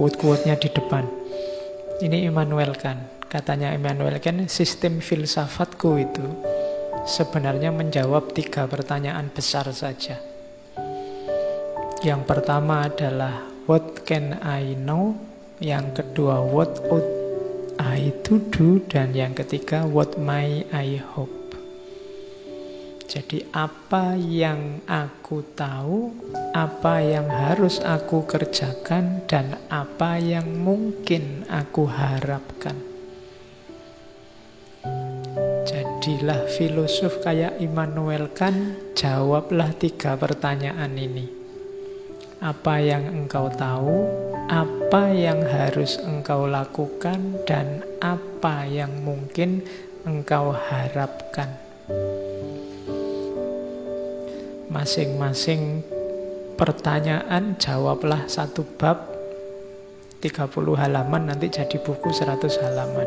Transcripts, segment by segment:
quote-quote-nya di depan. Ini Immanuel Kant. Katanya Immanuel Kant, sistem filsafatku itu sebenarnya menjawab 3 pertanyaan besar saja. Yang pertama adalah what can I know? Yang kedua what ought I to do? Dan yang ketiga what may I hope? Jadi apa yang aku tahu, apa yang harus aku kerjakan, dan apa yang mungkin aku harapkan. Jadilah filosof kayak Immanuel Kant, jawablah 3 pertanyaan ini. Apa yang engkau tahu, apa yang harus engkau lakukan, dan apa yang mungkin engkau harapkan. Masing-masing pertanyaan jawablah 1 bab, 30 halaman, nanti jadi buku 100 halaman.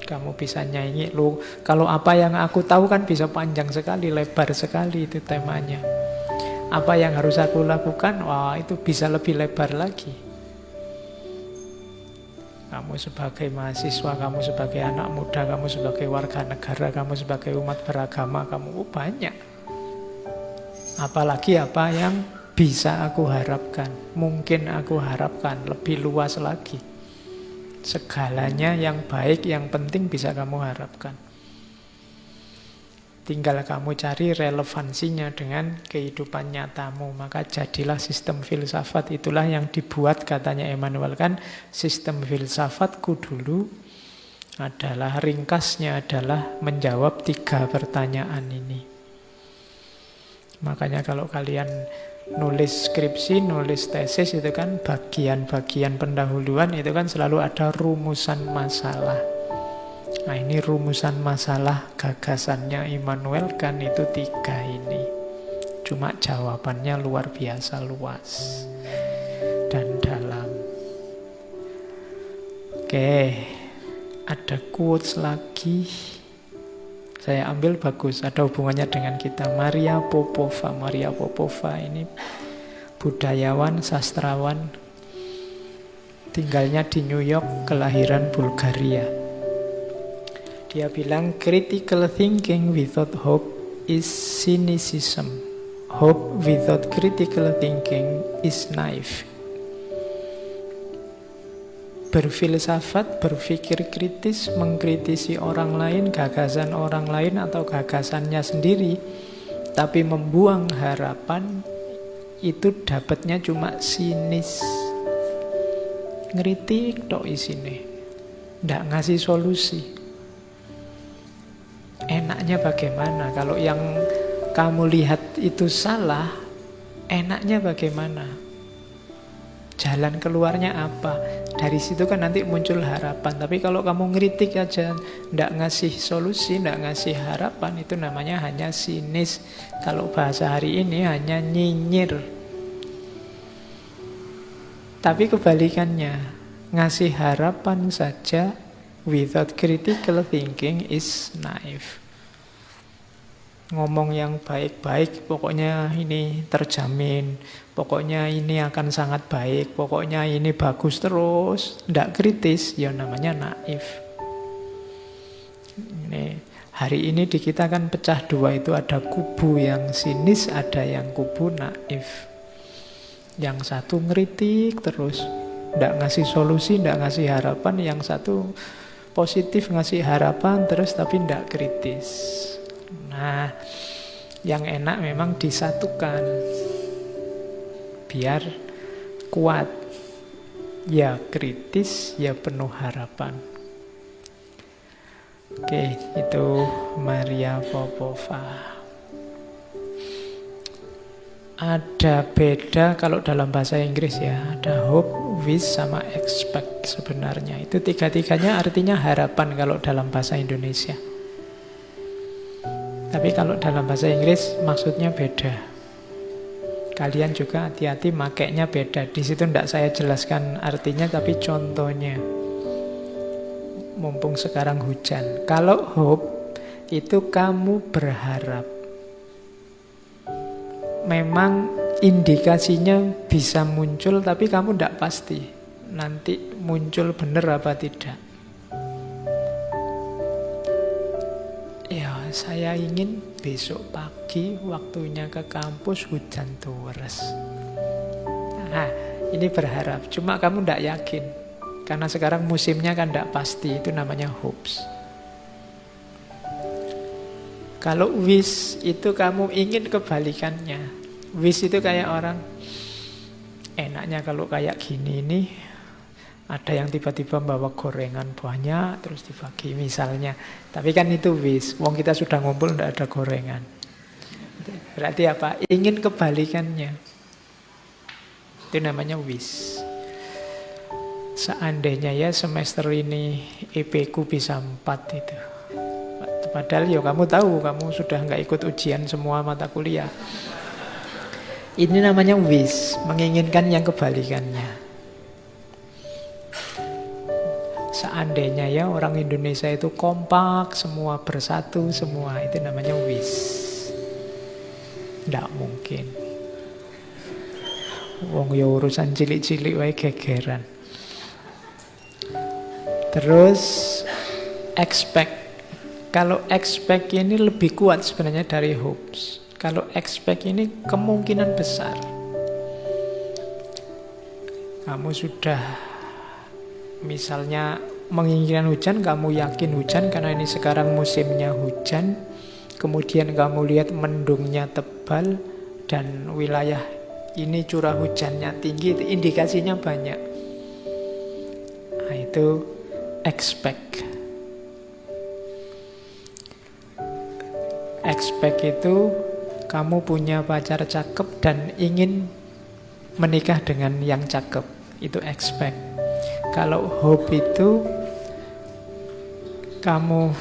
Kamu bisa nyanyi, lu kalau apa yang aku tahu kan bisa panjang sekali, lebar sekali itu temanya. Apa yang harus aku lakukan, wah itu bisa lebih lebar lagi. Kamu sebagai mahasiswa, kamu sebagai anak muda, kamu sebagai warga negara, kamu sebagai umat beragama, kamu banyak. Apalagi apa yang bisa aku harapkan, mungkin aku harapkan, lebih luas lagi. Segalanya yang baik, yang penting bisa kamu harapkan. Tinggal kamu cari relevansinya dengan kehidupan nyatamu. Maka jadilah sistem filsafat. Itulah yang dibuat, katanya Immanuel Kant, sistem filsafatku dulu adalah, ringkasnya adalah menjawab 3 pertanyaan ini. Makanya kalau kalian nulis skripsi, nulis tesis itu kan bagian-bagian pendahuluan itu kan selalu ada rumusan masalah. Nah ini rumusan masalah gagasannya Immanuel Kant itu 3 ini. Cuma jawabannya luar biasa luas dan dalam. Oke, ada quotes lagi. Saya ambil bagus, ada hubungannya dengan kita. Maria Popova. Maria Popova ini budayawan, sastrawan, tinggalnya di New York, kelahiran Bulgaria. Dia bilang, critical thinking without hope is cynicism. Hope without critical thinking is naive. Berfilsafat, berpikir kritis, mengkritisi orang lain, gagasan orang lain atau gagasannya sendiri, tapi membuang harapan, itu dapatnya cuma sinis. Ngeritik tok isine, ndak ngasih solusi. Enaknya bagaimana? Kalau yang kamu lihat itu salah, enaknya bagaimana? Jalan keluarnya apa? Dari situ kan nanti muncul harapan. Tapi kalau kamu ngeritik aja, ndak ngasih solusi, ndak ngasih harapan, itu namanya hanya sinis. Kalau bahasa hari ini hanya nyinyir. Tapi kebalikannya, ngasih harapan saja without critical thinking is naive. Ngomong yang baik-baik, pokoknya ini terjamin, pokoknya ini akan sangat baik, pokoknya ini bagus terus, ndak kritis, ya namanya naif. Ini, hari ini di kita kan pecah 2, itu ada kubu yang sinis, ada yang kubu naif. Yang satu ngeritik terus, ndak ngasih solusi, ndak ngasih harapan. Yang satu positif, ngasih harapan terus tapi ndak kritis. Nah, yang enak memang disatukan biar kuat. Ya kritis, ya penuh harapan. Oke, itu Maria Popova. Ada beda kalau dalam bahasa Inggris ya, ada hope, wish, sama expect sebenarnya. Itu 3-3-nya artinya harapan kalau dalam bahasa Indonesia. Tapi kalau dalam bahasa Inggris maksudnya beda. Kalian juga hati-hati makainya beda. Di situ tidak saya jelaskan artinya, tapi contohnya. Mumpung sekarang hujan. Kalau hope itu kamu berharap. Memang indikasinya bisa muncul, tapi kamu tidak pasti. nanti muncul benar apa tidak. Ya, saya ingin besok pagi waktunya ke kampus hujan deres. Nah, ini berharap. Cuma kamu tidak yakin. Karena sekarang musimnya kan tidak pasti. Itu namanya hopes. Kalau wish itu kamu ingin kebalikannya. Wish itu kayak orang, enaknya kalau kayak gini ini, ada yang tiba-tiba bawa gorengan banyak terus dibagi misalnya. Tapi kan itu wish. Wong kita sudah ngumpul tidak ada gorengan. Berarti apa? Ingin kebalikannya. Itu namanya wish. Seandainya ya semester ini IP ku bisa 4 itu. Padahal ya kamu tahu, kamu sudah nggak ikut ujian semua mata kuliah. Ini namanya wish, menginginkan yang kebalikannya. Seandainya ya orang Indonesia itu kompak, semua bersatu, semua itu namanya wish. Nggak mungkin. Wong ya urusan cilik-cilik wae gegeran. Terus expect. Kalau expect ini lebih kuat sebenarnya dari hopes. Kalau expect ini kemungkinan besar. Kamu sudah misalnya menginginkan hujan, kamu yakin hujan karena ini sekarang musimnya hujan. Kemudian kamu lihat mendungnya tebal dan wilayah ini curah hujannya tinggi, indikasinya banyak. Nah, itu expect. Expect itu kamu punya pacar cakep dan ingin menikah dengan yang cakep. Itu expect. Kalau hope itu kamu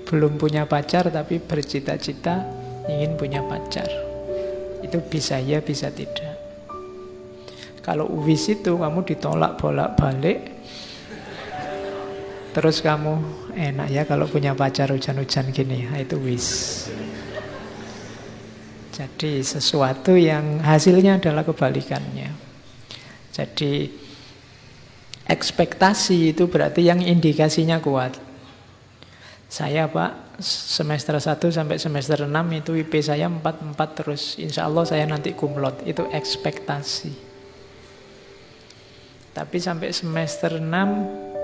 belum punya pacar tapi bercita-cita ingin punya pacar. Itu bisa ya, bisa tidak. Kalau wish itu kamu ditolak bolak-balik. Terus kamu enak ya kalau punya pacar hujan-hujan gini. Nah, itu wish. Jadi sesuatu yang hasilnya adalah kebalikannya. Jadi ekspektasi itu berarti yang indikasinya kuat. Saya Pak semester 1 sampai semester 6 itu IP saya 4 terus. Insya Allah saya nanti kumlot. Itu ekspektasi. Tapi sampai semester 6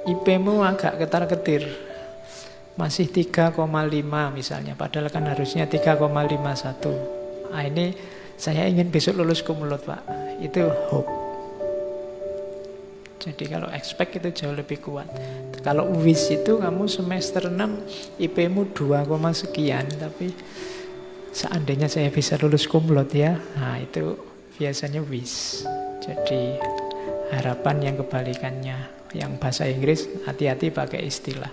IP-mu agak ketar-ketir. Masih 3,5 misalnya. Padahal kan harusnya 3,51. Nah, ini saya ingin besok lulus kumlot Pak. Itu hope. Jadi kalau expect itu jauh lebih kuat. Kalau wish itu kamu semester 6 IP-mu 2, sekian. Tapi seandainya saya bisa lulus kumlot ya. Nah itu biasanya wish. Jadi harapan yang kebalikannya. Yang bahasa Inggris hati-hati pakai istilah.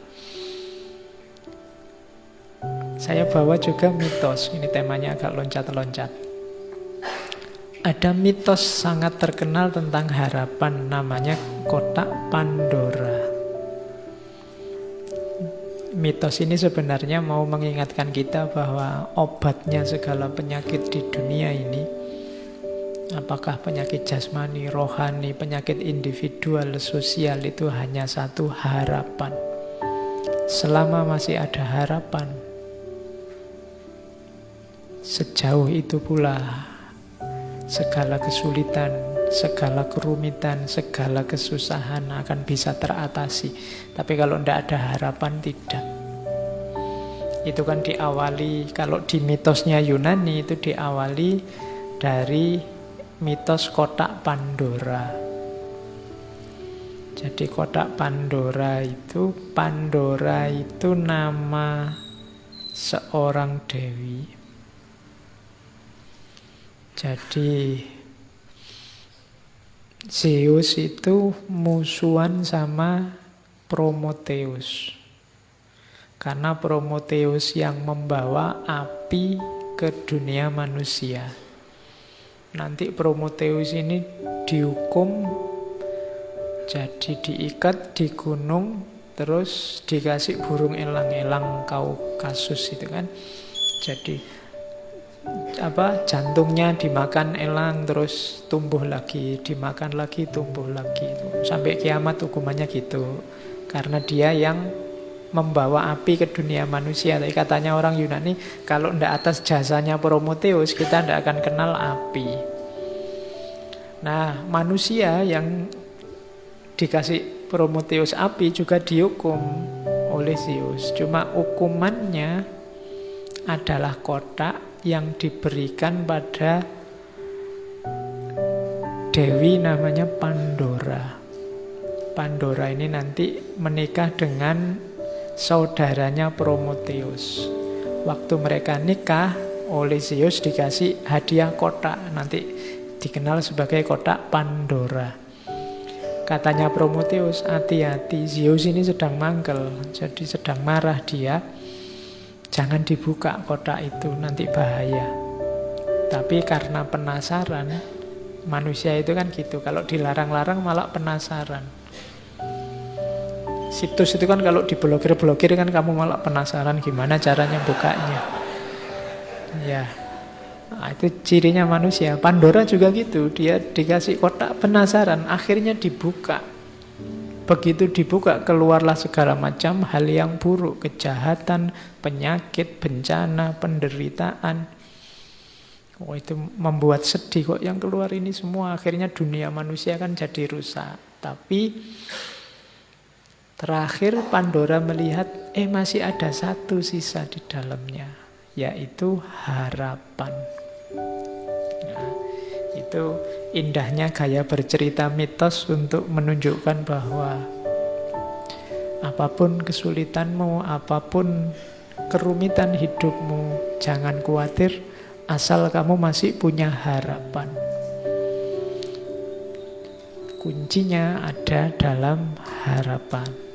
Saya bawa juga mitos. Ini temanya agak loncat-loncat. Ada mitos sangat terkenal tentang harapan, namanya kotak Pandora. Mitos ini sebenarnya mau mengingatkan kita bahwa obatnya segala penyakit di dunia ini, apakah penyakit jasmani, rohani, penyakit individual, sosial, itu hanya satu, harapan. Selama masih ada harapan, sejauh itu pula segala kesulitan, segala kerumitan, segala kesusahan akan bisa teratasi. Tapi kalau tidak ada harapan, tidak. Itu kan diawali, kalau di mitosnya Yunani itu diawali dari mitos kotak Pandora. Jadi kotak Pandora itu nama seorang dewi. Jadi Zeus itu musuhan sama Prometheus. Karena Prometheus yang membawa api ke dunia manusia. Nanti Prometheus ini dihukum, jadi diikat di gunung, terus dikasih burung elang-elang Kaukasus itu kan. Jadi jantungnya dimakan elang terus tumbuh lagi, dimakan lagi tumbuh lagi. Sampai kiamat hukumannya gitu. Karena dia yang membawa api ke dunia manusia. Tapi katanya orang Yunani, kalau ndak atas jasanya Prometheus, kita ndak akan kenal api. Nah, manusia yang dikasih Prometheus api juga dihukum oleh Zeus. Cuma hukumannya adalah kotak yang diberikan pada dewi namanya Pandora. Pandora ini nanti menikah dengan saudaranya Prometheus. Waktu mereka nikah, oleh Zeus dikasih hadiah kotak, nanti dikenal sebagai kotak Pandora. Katanya Prometheus, hati-hati, Zeus ini sedang mangkel, jadi sedang marah dia. Jangan dibuka kotak itu, nanti bahaya. Tapi karena penasaran, manusia itu kan gitu, kalau dilarang-larang malah penasaran. Situs itu kan kalau diblokir-blokir kan kamu malah penasaran gimana caranya bukanya. Ya, nah, itu cirinya manusia. Pandora juga gitu, dia dikasih kotak penasaran, akhirnya dibuka. Begitu dibuka, keluarlah segala macam hal yang buruk, kejahatan, penyakit, bencana, penderitaan. Oh, itu membuat sedih kok yang keluar ini semua. Akhirnya dunia manusia kan jadi rusak. Tapi terakhir Pandora melihat, masih ada satu sisa di dalamnya, yaitu harapan. Nah, itu indahnya gaya bercerita mitos untuk menunjukkan bahwa apapun kesulitanmu, apapun kerumitan hidupmu, jangan khawatir asal kamu masih punya harapan. Kuncinya ada dalam harapan.